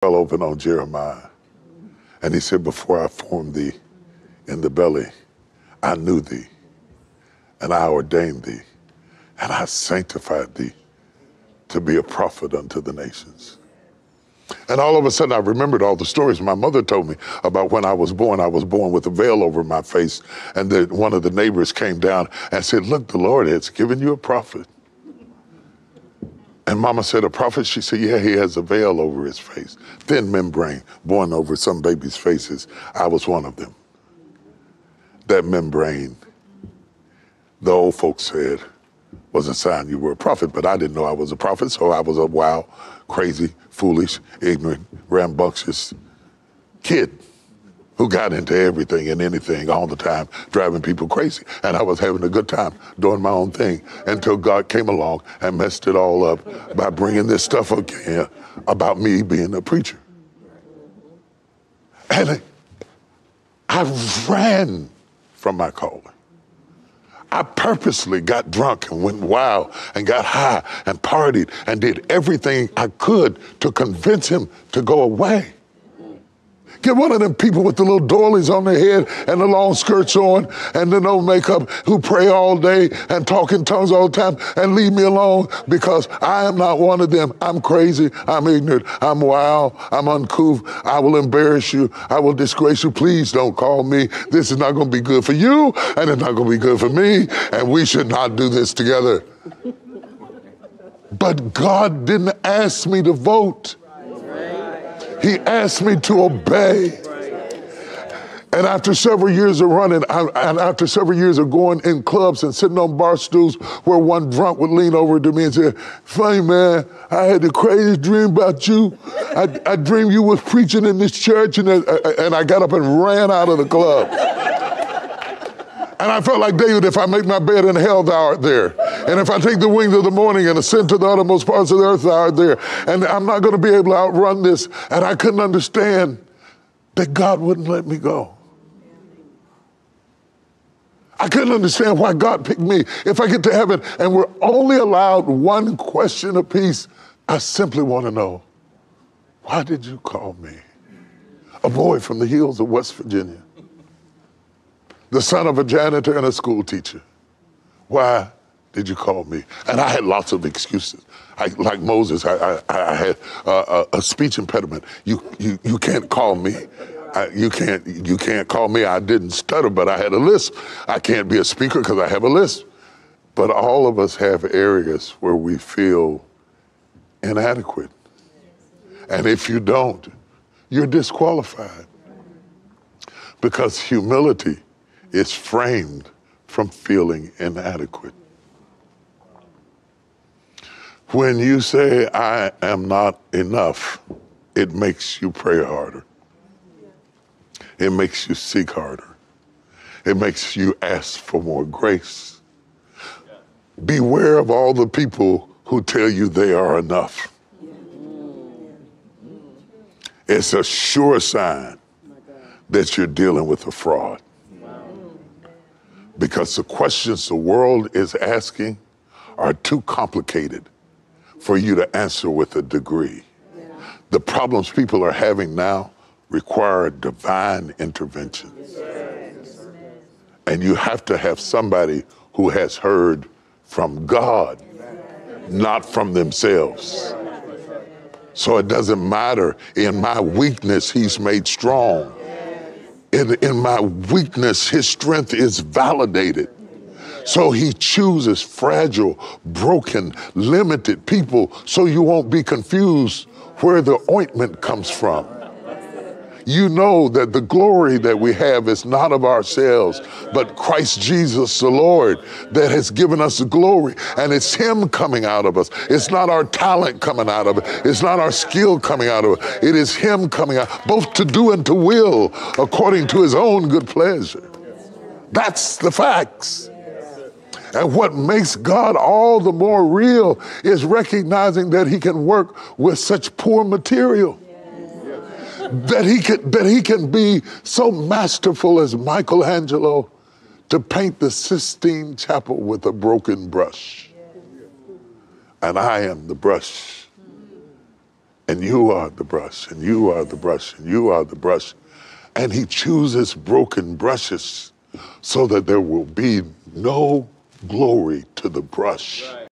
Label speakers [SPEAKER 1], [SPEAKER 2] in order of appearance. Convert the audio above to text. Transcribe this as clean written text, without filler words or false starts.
[SPEAKER 1] fell open on Jeremiah. And he said, before I formed thee in the belly, I knew thee, and I ordained thee, and I sanctified thee to be a prophet unto the nations. And all of a sudden, I remembered all the stories my mother told me about when I was born. I was born with a veil over my face, and one of the neighbors came down and said, look, the Lord has given you a prophet. And Mama said, a prophet? She said, yeah, he has a veil over his face. Thin membrane born over some babies' faces. I was one of them. That membrane, the old folks said, was a sign you were a prophet, but I didn't know I was a prophet, so I was a wild, crazy, foolish, ignorant, rambunctious kid who got into everything and anything all the time, driving people crazy. And I was having a good time doing my own thing until God came along and messed it all up by bringing this stuff up here about me being a preacher. And I ran from my calling. I purposely got drunk and went wild and got high and partied and did everything I could to convince him to go away. Get one of them people with the little doilies on their head and the long skirts on and the no makeup who pray all day and talk in tongues all the time and leave me alone, because I am not one of them. I'm crazy. I'm ignorant. I'm wild. I'm uncouth. I will embarrass you. I will disgrace you. Please don't call me. This is not going to be good for you, and it's not going to be good for me, and we should not do this together. But God didn't ask me to vote. He asked me to obey. And after several years of running, and after several years of going in clubs and sitting on bar stools where one drunk would lean over to me and say, funny man, I had the craziest dream about you. I dreamed you was preaching in this church, and I got up and ran out of the club. And I felt like David, if I make my bed in hell, thou art there. And if I take the wings of the morning and ascend to the uttermost parts of the earth, thou art there. And I'm not going to be able to outrun this. And I couldn't understand that God wouldn't let me go. I couldn't understand why God picked me. If I get to heaven and we're only allowed one question apiece, I simply want to know, why did you call me? A boy from the hills of West Virginia, the son of a janitor and a school teacher. Why did you call me? And I had lots of excuses. Like Moses, I had a speech impediment. You can't call me. You can't call me. I didn't stutter, but I had a lisp. I can't be a speaker because I have a lisp. But all of us have areas where we feel inadequate. And if you don't, you're disqualified. Because humility is framed from feeling inadequate. When you say, I am not enough, it makes you pray harder. It makes you seek harder. It makes you ask for more grace. Beware of all the people who tell you they are enough. It's a sure sign that you're dealing with a fraud. Because the questions the world is asking are too complicated for you to answer with a degree. The problems people are having now require divine intervention. And you have to have somebody who has heard from God, not from themselves. So it doesn't matter. In my weakness, he's made strong. In my weakness, his strength is validated. So he chooses fragile, broken, limited people so you won't be confused where the ointment comes from. You know that the glory that we have is not of ourselves, but Christ Jesus the Lord that has given us the glory. And it's him coming out of us. It's not our talent coming out of it. It's not our skill coming out of it. It is him coming out, both to do and to will, according to his own good pleasure. That's the facts. And what makes God all the more real is recognizing that he can work with such poor material. That he can be so masterful as Michelangelo to paint the Sistine Chapel with a broken brush. And I am the brush And you are the brush, and you are the brush, and you are the brush. And he chooses broken brushes so that there will be no glory to the brush.